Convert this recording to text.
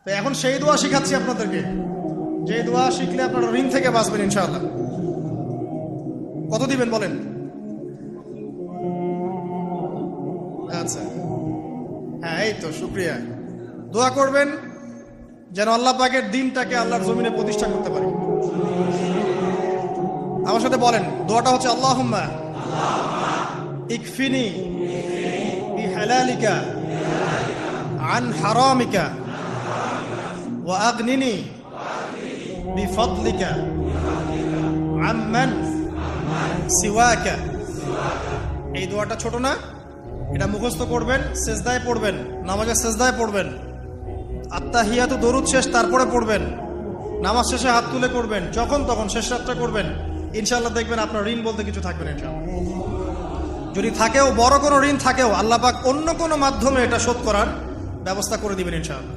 তো এখন সেই দোয়া শিখাচ্ছি আপনাদেরকে, যে দোয়া শিখলে আপনারা ঋণ থেকে বাঁচবেন ইনশাআল্লাহ। কত দিবেন বলেন? আচ্ছা, হ্যাঁ, এই তো শুকরিয়া। দোয়া করবেন যেন আল্লাহ পাকের দ্বীনটাকে আল্লাহর জমিনে প্রতিষ্ঠা করতে পারি। আমার সাথে বলেন, দোয়াটা হচ্ছে আল্লাহুম্মা ইকফিনি বিহালালিকা আন হারামিকা ওয়া আগনিনি বিফদলিকা আম্মান সিওয়াকা। এই দোয়াটা ছোট না, এটা মুখস্থ করবেন, সেজদায় পড়বেন, নামাজের সেজদায় পড়বেন, আত্তাহিয়াতু দরুদ শেষ তারপরে পড়বেন, নামাজ শেষে হাত তুলে করবেন, যখন তখন শেষ রাতটা করবেন। ইনশাআল্লাহ দেখবেন আপনার ঋণ বলতে কিছু থাকবে না ইনশাআল্লাহ। যদি থাকেও, বড় কোনো ঋণ থাকেও, আল্লাহ পাক অন্য কোনো মাধ্যমে এটা শোধ করার ব্যবস্থা করে দিবেন ইনশাআল্লাহ।